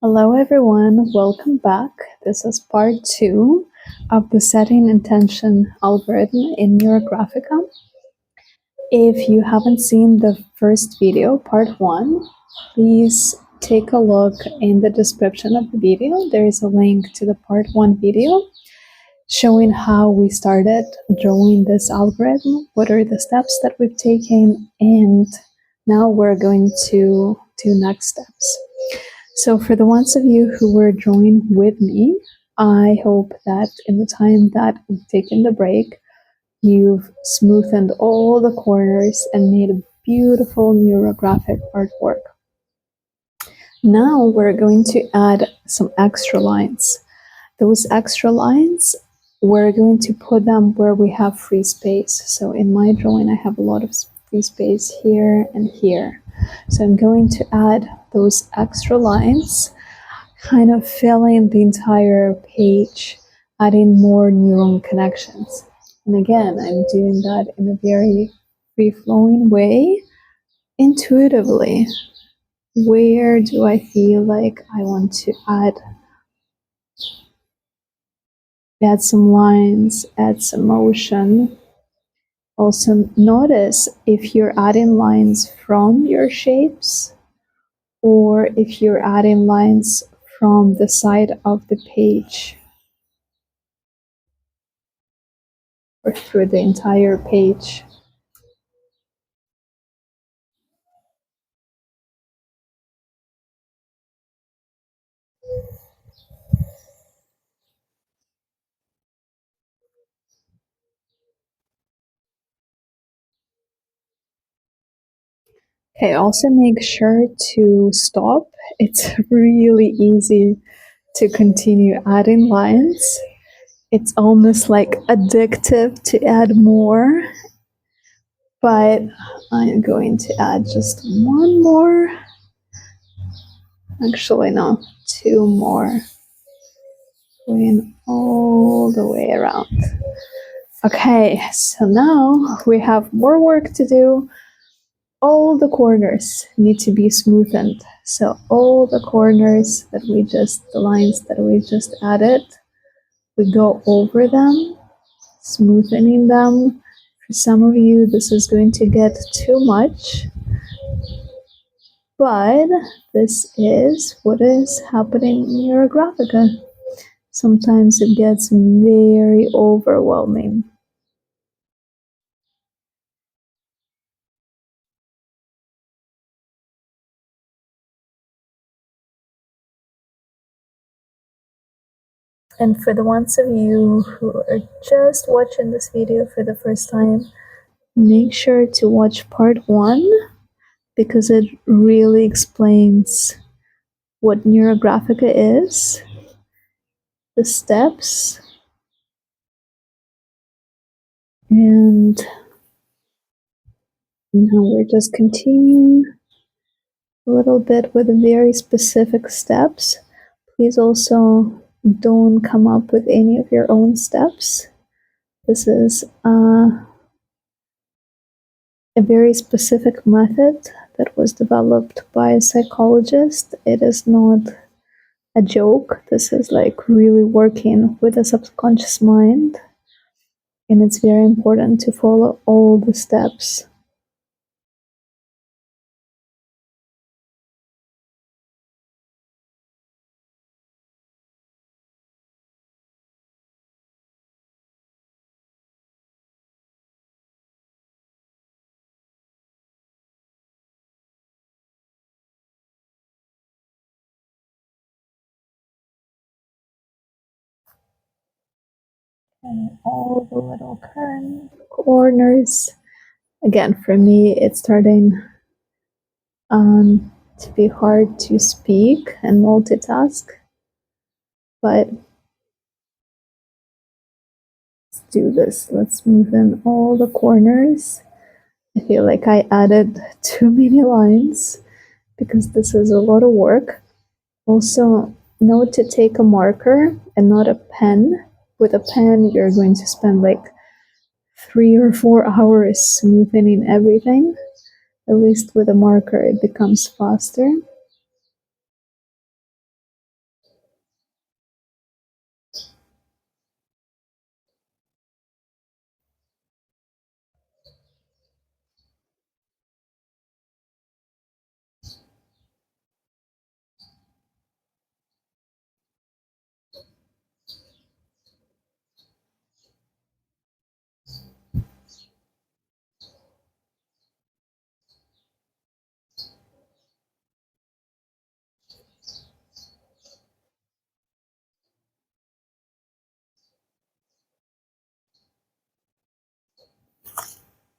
Hello everyone, welcome back. This is part 2 of the setting intention algorithm in NeuroGraphica. If you haven't seen the first video, part 1, please take a look in the description of the video. There is a link to the part 1 video showing how we started drawing this algorithm, what are the steps that we've taken, and now we're going to do next steps. So for the ones of you who were drawing with me, I hope that in the time that we've taken the break, you've smoothened all the corners and made a beautiful neurographic artwork. Now we're going to add some extra lines. Those extra lines, we're going to put them where we have free space. So in my drawing, I have a lot of free space here and here. So I'm going to add those extra lines, kind of filling the entire page, adding more neuron connections. And again, I'm doing that in a very free-flowing way, intuitively. Where do I feel like I want to add some lines, add some motion? Also notice if you're adding lines from your shapes or if you're adding lines from the side of the page or through the entire page. Okay, also make sure to stop. It's really easy to continue adding lines. It's almost like addictive to add more, but I'm going to add just one more. Actually, no, two more. Going all the way around. Okay, so now we have more work to do. All the corners need to be smoothened. So all the corners that the lines that we just added, we go over them, smoothing them. For some of you, this is going to get too much, but this is what is happening in Neurographica. Sometimes it gets very overwhelming. And for the ones of you who are just watching this video for the first time, make sure to watch part 1 because it really explains what Neurographica is, the steps, and now we're just continuing a little bit with very specific steps. Please also don't come up with any of your own steps. This is a very specific method that was developed by a psychologist. It is not a joke. This is like really working with the subconscious mind, and it's very important to follow all the steps. And all the little corners. Again, for me, it's starting to be hard to speak and multitask, but let's do this. Let's move in all the corners. I feel like I added too many lines because this is a lot of work. Also, note to take a marker and not a pen. With a pen, you're going to spend like 3 or 4 hours smoothing everything. At least with a marker, it becomes faster.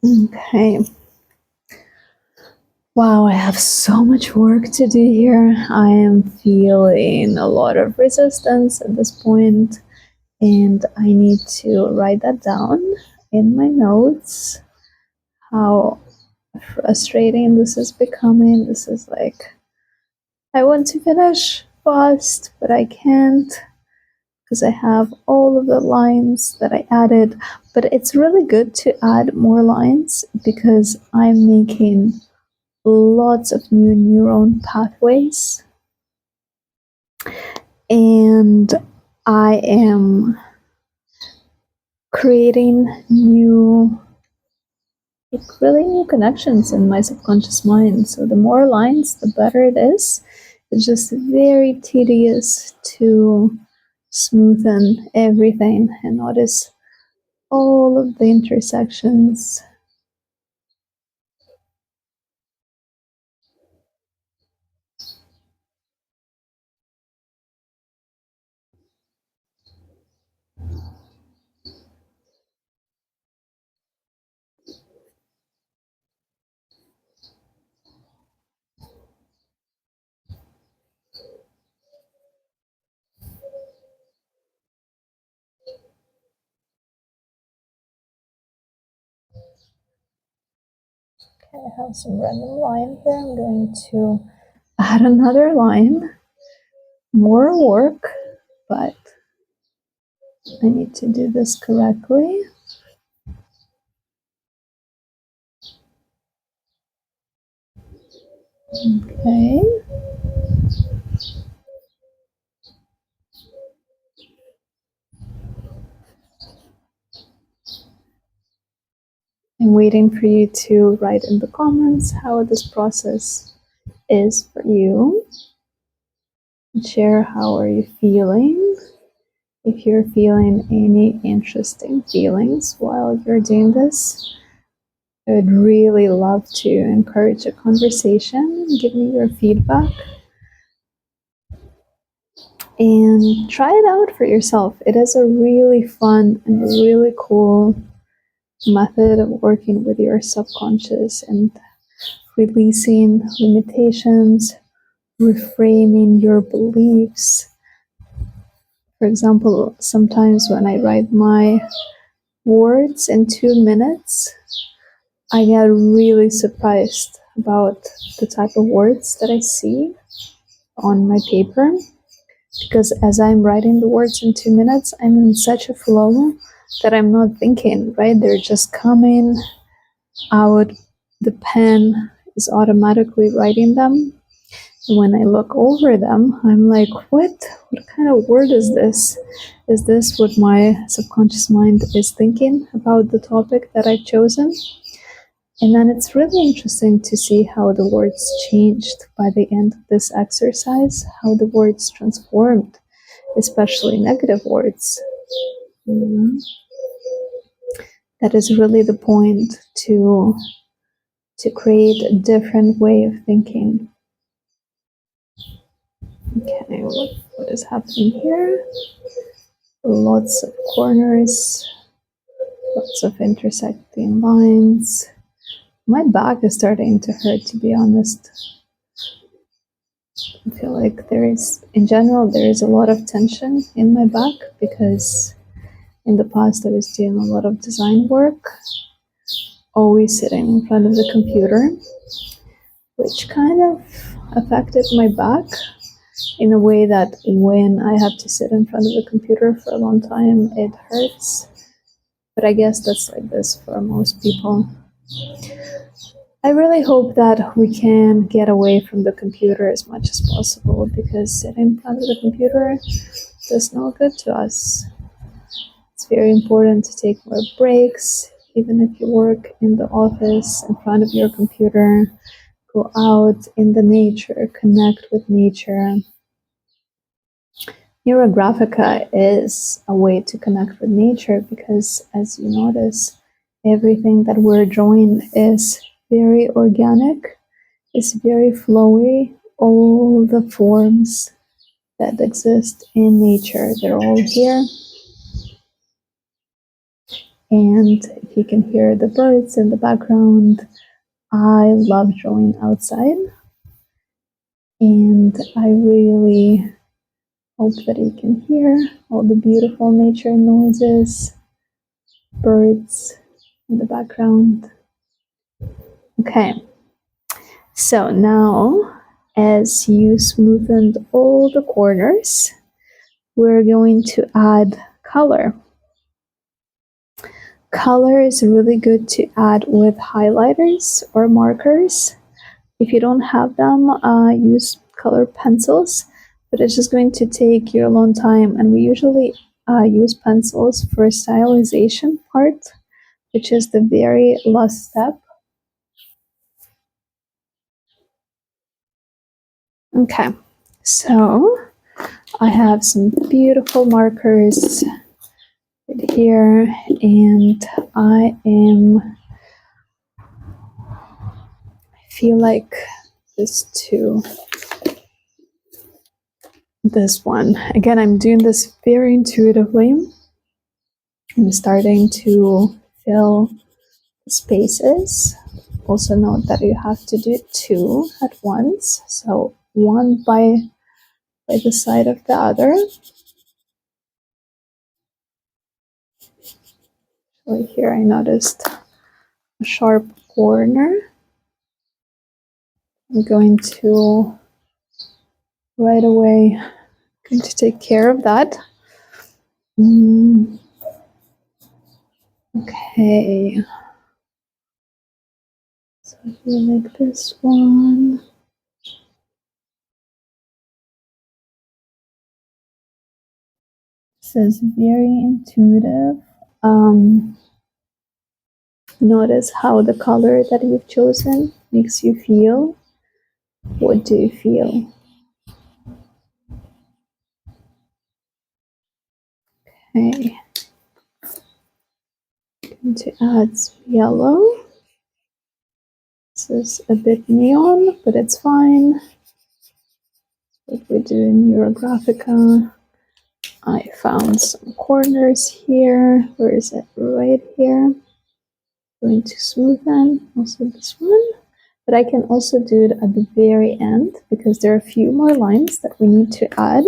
Okay. Wow, I have so much work to do here. I am feeling a lot of resistance at this point, and I need to write that down in my notes. How frustrating this is becoming. This is like, I want to finish fast, but I can't because I have all of the lines that I added. But it's really good to add more lines because I'm making lots of new neuron pathways, and I am creating really new connections in my subconscious mind. So the more lines, the better it is. It's just very tedious to smoothen everything and notice all of the intersections. Okay, I have some random line here. I'm going to add another line. More work, but I need to do this correctly. Okay. I'm waiting for you to write in the comments how this process is for you. Share how are you feeling. If you're feeling any interesting feelings while you're doing this, I would really love to encourage a conversation. Give me your feedback and try it out for yourself. It is a really fun and really cool method of working with your subconscious and releasing limitations, reframing your beliefs. For example, sometimes when I write my words in 2 minutes, I get really surprised about the type of words that I see on my paper, because as I'm writing the words in 2 minutes, I'm in such a flow that I'm not thinking, right? They're just coming out. The pen is automatically writing them. And when I look over them, I'm like, what kind of word is this? Is this what my subconscious mind is thinking about the topic that I've chosen? And then it's really interesting to see how the words changed by the end of this exercise, how the words transformed, especially negative words. That is really the point, to create a different way of thinking. Okay, what is happening here? Lots of corners, lots of intersecting lines. My back is starting to hurt, to be honest. I feel like in general, there is a lot of tension in my back because in the past I was doing a lot of design work, always sitting in front of the computer, which kind of affected my back in a way that when I have to sit in front of the computer for a long time, it hurts. But I guess that's like this for most people. I really hope that we can get away from the computer as much as possible, because sitting in front of the computer does no good to us. It's very important to take more breaks, even if you work in the office in front of your computer. Go out in the nature, connect with nature. NeuroGraphica is a way to connect with nature because, as you notice, everything that we're drawing is very organic, it's very flowy. All the forms that exist in nature, they're all here. And if you can hear the birds in the background, I love drawing outside. And I really hope that you can hear all the beautiful nature noises, birds in the background. Okay, so now as you smoothened all the corners, we're going to add color. Color is really good to add with highlighters or markers. If you don't have them, use color pencils, but it's just going to take you a long time. And we usually use pencils for stylization part, which is the very last step. Okay, so I have some beautiful markers right here, and I feel like this one. Again, I'm doing this very intuitively. I'm starting to fill spaces. Also note that you have to do 2 at once, so one by the side of the other. So here I noticed a sharp corner. I'm going to right away take care of that. Okay, so here like this one. This is very intuitive. Notice how the color that you've chosen makes you feel. What do you feel? Okay, going to add some yellow. This is a bit neon, but it's fine. What we do in NeuroGraphica. I found some corners here. Where is it? Right here. Going to smoothen also this one, but I can also do it at the very end because there are a few more lines that we need to add.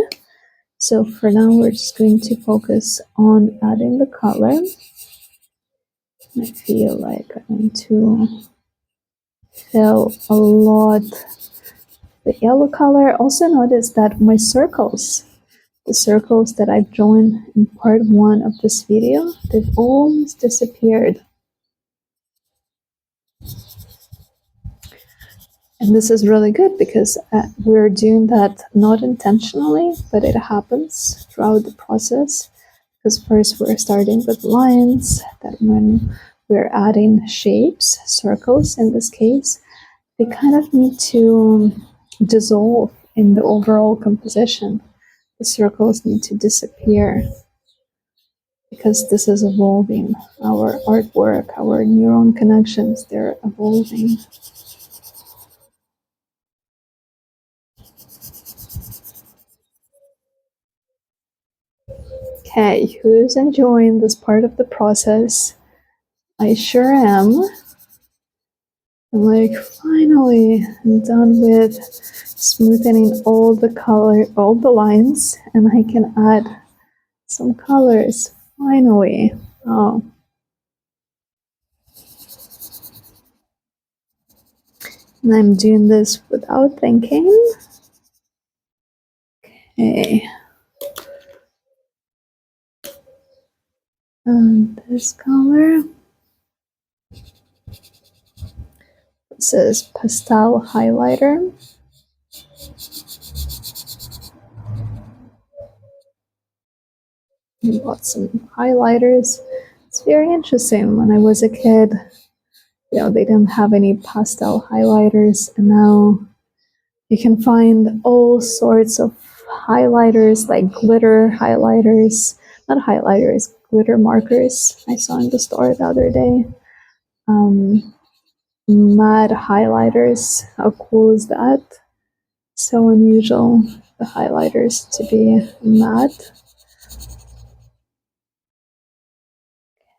So for now, we're just going to focus on adding the color. I feel like I want to fill a lot the yellow color. Also notice that my circles, the circles that I've drawn in part 1 of this video, they've almost disappeared. And this is really good because we're doing that not intentionally, but it happens throughout the process. Because first we're starting with lines, then when we're adding shapes, circles in this case, they kind of need to dissolve in the overall composition. The circles need to disappear because this is evolving. Our artwork, our neuron connections, they're evolving. Okay, who's enjoying this part of the process? I sure am. I'm like, finally, I'm done with smoothing all the color, all the lines, and I can add some colors, finally. Oh. And I'm doing this without thinking. Okay. And this color. This is pastel highlighter. We bought some highlighters. It's very interesting. When I was a kid, they didn't have any pastel highlighters, and now you can find all sorts of highlighters, like glitter highlighters, not highlighters, glitter markers I saw in the store the other day. Matte highlighters, how cool is that? So unusual, the highlighters to be matte.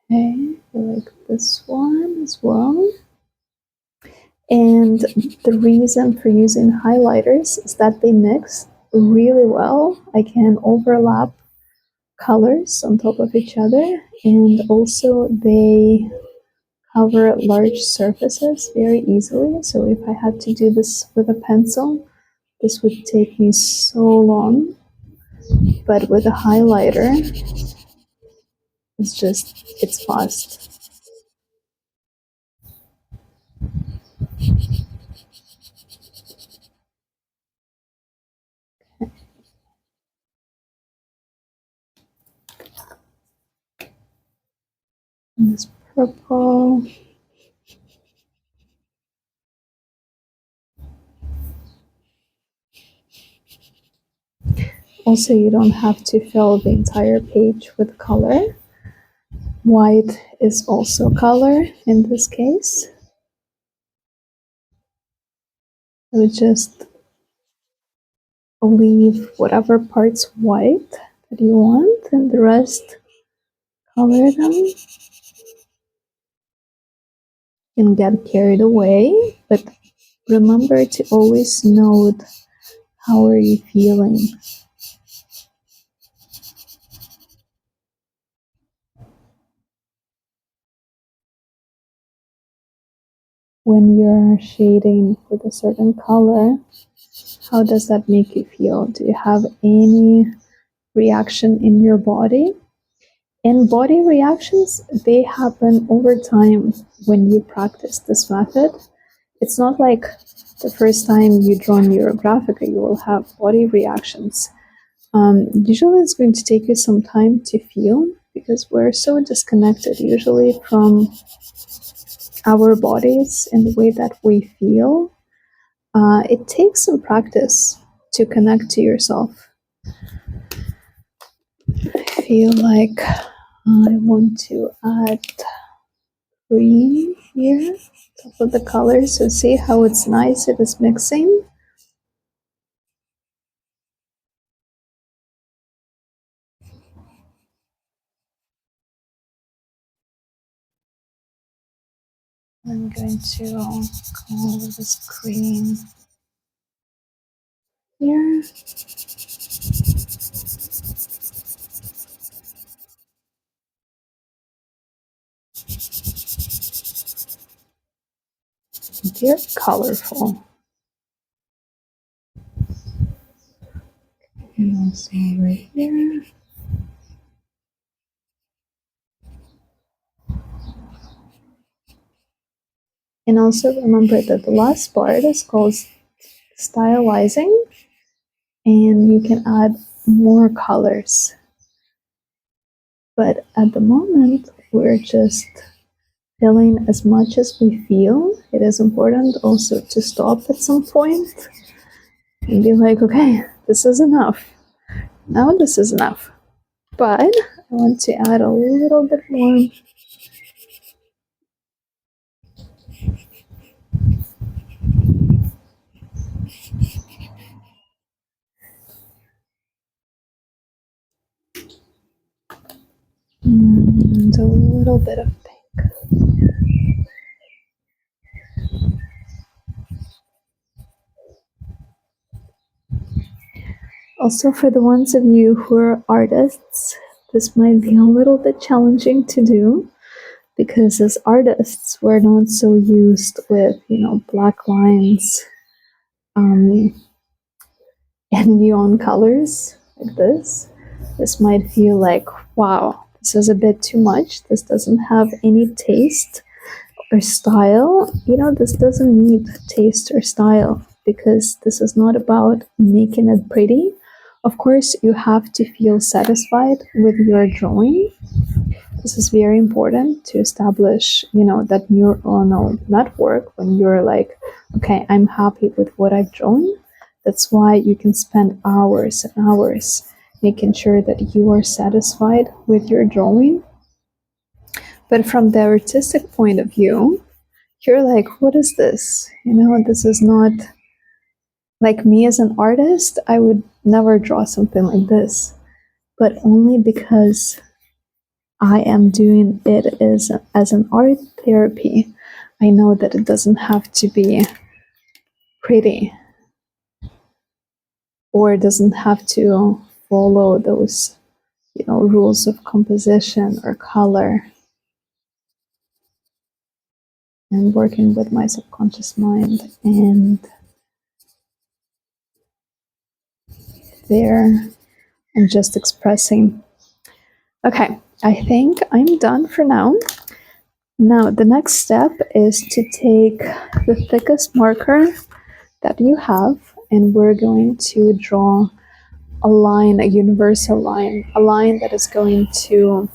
Okay, I like this one as well. And the reason for using highlighters is that they mix really well. I can overlap colors on top of each other, and also they cover large surfaces very easily. So if I had to do this with a pencil, this would take me so long. But with a highlighter, it's fast. And this purple. Also, you don't have to fill the entire page with color. White is also color in this case. I would just leave whatever parts white that you want and the rest color them. You can get carried away, but remember to always note how are you feeling. When you're shading with a certain color, how does that make you feel? Do you have any reaction in your body? And body reactions, they happen over time when you practice this method. It's not like the first time you draw Neurographica, you will have body reactions. Usually it's going to take you some time to feel because we're so disconnected usually from our bodies and the way that we feel. It takes some practice to connect to yourself. I feel like I want to add green here, top of the color, so see how it's nice, it is mixing. I'm going to go with this green here. They're colorful. And also right here. And also remember that the last part is called stylizing, and you can add more colors. But at the moment, we're just feeling as much as we feel. It is important also to stop at some point and be like, okay, this is enough. Now this is enough. But I want to add a little bit more. And a little bit of pink. Also, for the ones of you who are artists, this might be a little bit challenging to do because as artists, we're not so used with, black lines and neon colors like this. This might feel like, wow, this is a bit too much. This doesn't have any taste or style. This doesn't need taste or style because this is not about making it pretty. Of course, you have to feel satisfied with your drawing. This is very important to establish, that neuronal network when you're like, okay, I'm happy with what I've drawn. That's why you can spend hours and hours making sure that you are satisfied with your drawing. But from the artistic point of view, you're like, what is this? This is not like me as an artist. I would never draw something like this, but only because I am doing it as an art therapy. I know that it doesn't have to be pretty, or it doesn't have to follow those, rules of composition or color. I'm working with my subconscious mind, and there I'm just expressing. Okay, I think I'm done for now. Now, the next step is to take the thickest marker that you have, and we're going to draw a line, a universal line, a line that is going to,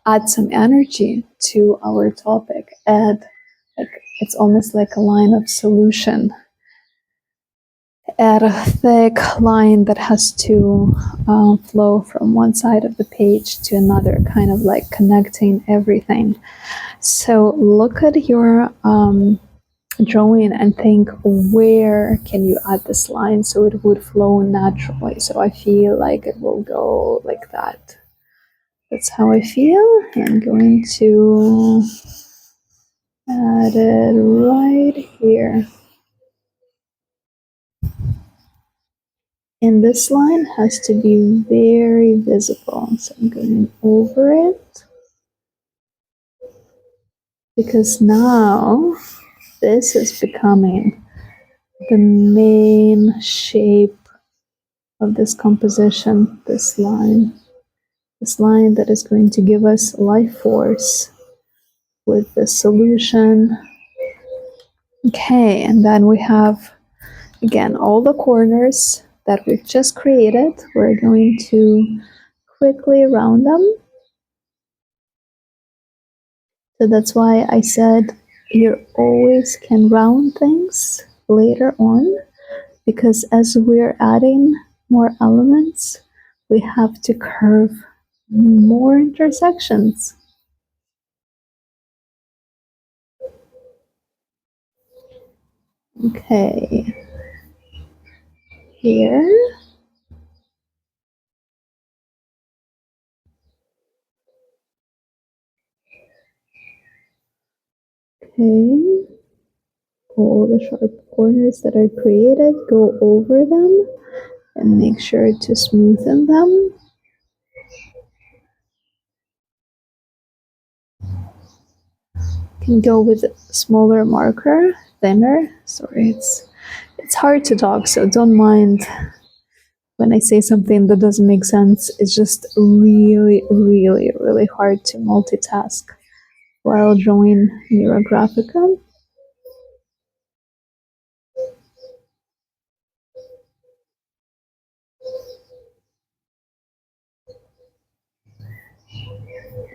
add some energy to our topic. It's almost like a line of solution. Add a thick line that has to flow from one side of the page to another, kind of like connecting everything. So look at your drawing and think, where can you add this line so it would flow naturally? So I feel like it will go like that. That's how I feel. I'm going to add it right here. And this line has to be very visible. So I'm going over it, because now this is becoming the main shape of this composition, this line that is going to give us life force with the solution. Okay, and then we have, again, all the corners that we've just created. We're going to quickly round them. So that's why I said you always can round things later on, because as we're adding more elements, we have to curve more intersections. Okay, here. Okay, all the sharp corners that I created, go over them and make sure to smoothen them. You can go with a smaller marker, thinner. Sorry, it's hard to talk, so don't mind when I say something that doesn't make sense. It's just really, really, really hard to multitask while drawing Neurographica.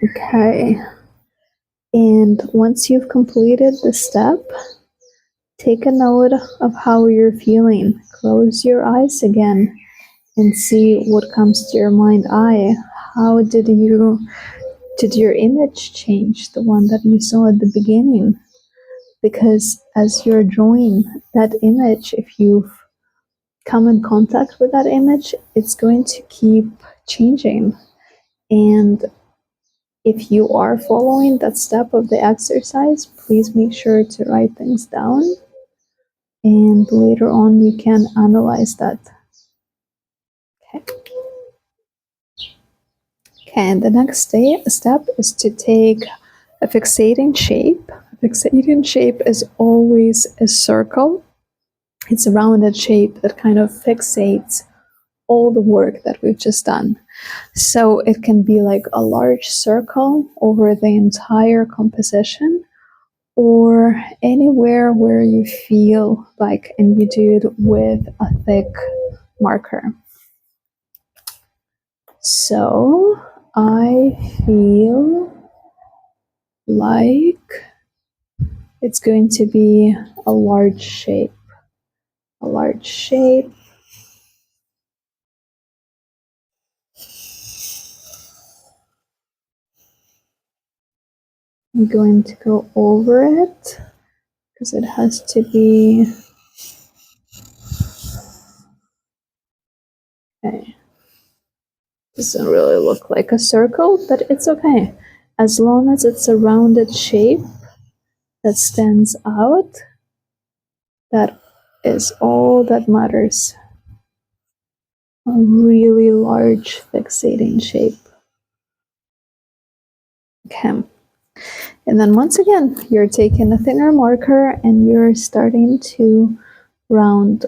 Okay, and once you've completed the step, take a note of how you're feeling. Close your eyes again and see what comes to your mind eye. How did your image change, the one that you saw at the beginning? Because as you're drawing that image, if you've come in contact with that image, it's going to keep changing. And if you are following that step of the exercise, please make sure to write things down, and later on you can analyze that. Okay. Okay, and the next step is to take a fixating shape. A fixating shape is always a circle. It's a rounded shape that kind of fixates all the work that we've just done. So it can be like a large circle over the entire composition, or anywhere where you feel like, and you do it with a thick marker. So I feel like it's going to be a large shape. A large shape. I'm going to go over it because it has to be. Okay. Doesn't really look like a circle, but it's okay. As long as it's a rounded shape that stands out, that is all that matters. A really large fixating shape. Okay. And then once again, you're taking a thinner marker and you're starting to round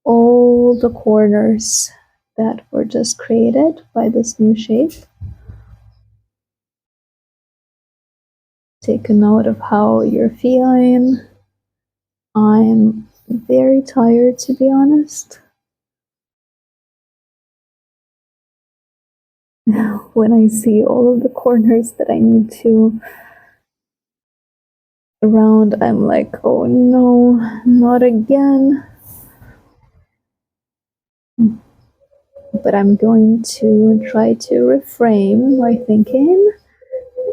all the corners that were just created by this new shape. Take a note of how you're feeling. I'm very tired, to be honest. When I see all of the corners that I need to round, I'm like, oh no, not again. But I'm going to try to reframe my thinking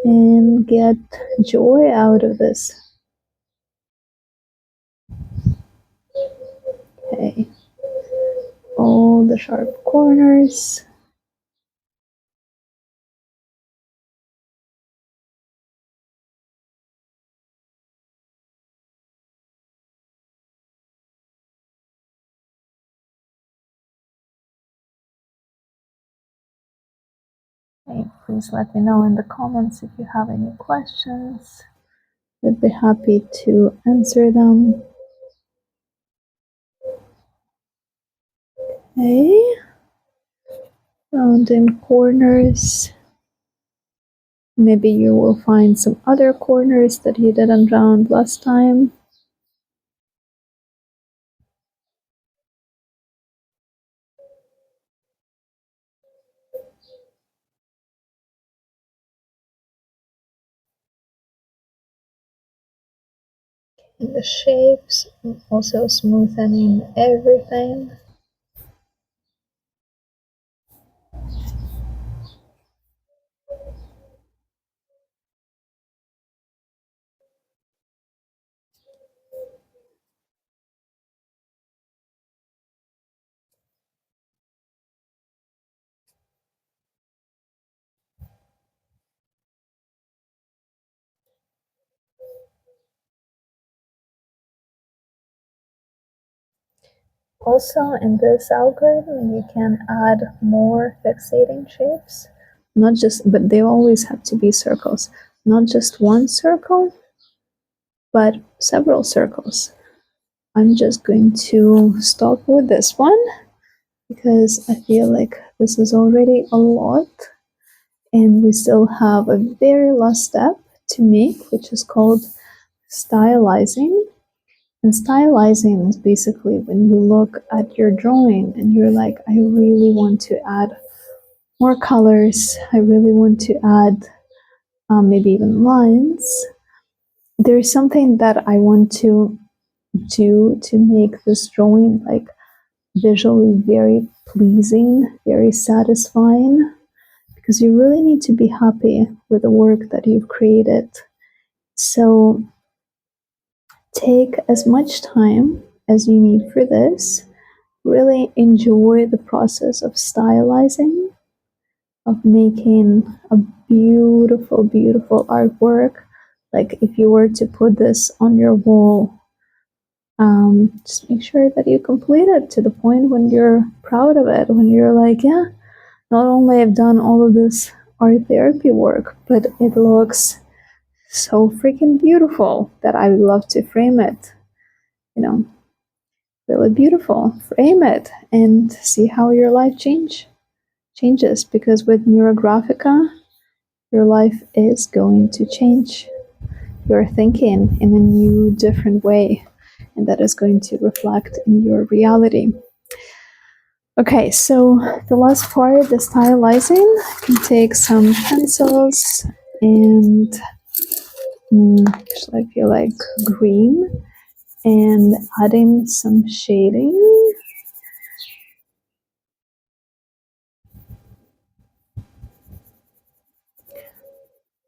and get joy out of this. Okay, all the sharp corners. Okay, please let me know in the comments if you have any questions. I'd be happy to answer them. Okay, rounding corners. Maybe you will find some other corners that you didn't round last time. And the shapes, also smoothing everything. Also, in this algorithm, you can add more fixating shapes. Not just, but they always have to be circles. Not just one circle, but several circles. I'm just going to stop with this one because I feel like this is already a lot and we still have a very last step to make, which is called stylizing. And stylizing is basically when you look at your drawing and you're like, I really want to add more colors, I really want to add maybe even lines. There's something that I want to do to make this drawing like visually very pleasing, very satisfying, because you really need to be happy with the work that you've created. So take as much time as you need for this. Really enjoy the process of stylizing, of making a beautiful, beautiful artwork. Like if you were to put this on your wall, just make sure that you complete it to the point when you're proud of it, when you're like, yeah, not only I've done all of this art therapy work, but it looks so freaking beautiful that I would love to frame it, you know, really beautiful. Frame it and see how your life changes, because with Neurographica, your life is going to change. You're thinking in a new, different way, and that is going to reflect in your reality. Okay, so the last part, the stylizing, you can take some pencils and I feel like green and adding some shading.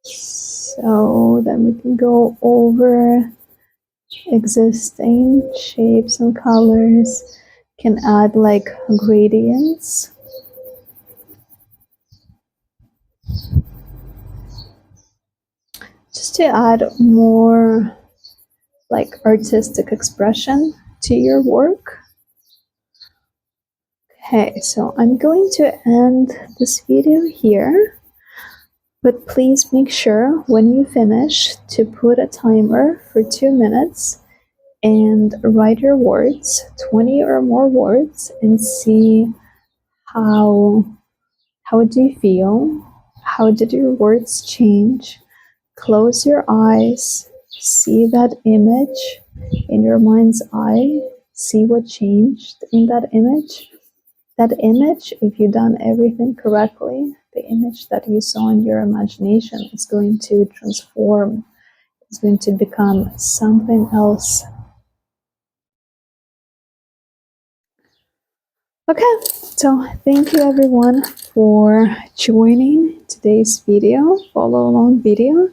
So then we can go over existing shapes and colors, can add like gradients. just to add more like artistic expression to your work. Okay, so I'm going to end this video here, but please make sure when you finish to put a timer for 2 minutes and write your words, 20 or more words, and see how do you feel? How did your words change? Close your eyes, see that image in your mind's eye, see what changed in that image. That image, if you've done everything correctly, the image that you saw in your imagination is going to transform. It's going to become something else. Okay, so thank you everyone for joining today's video, follow along video,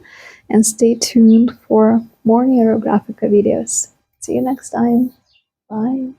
and stay tuned for more NeuroGraphica videos. See you next time. Bye.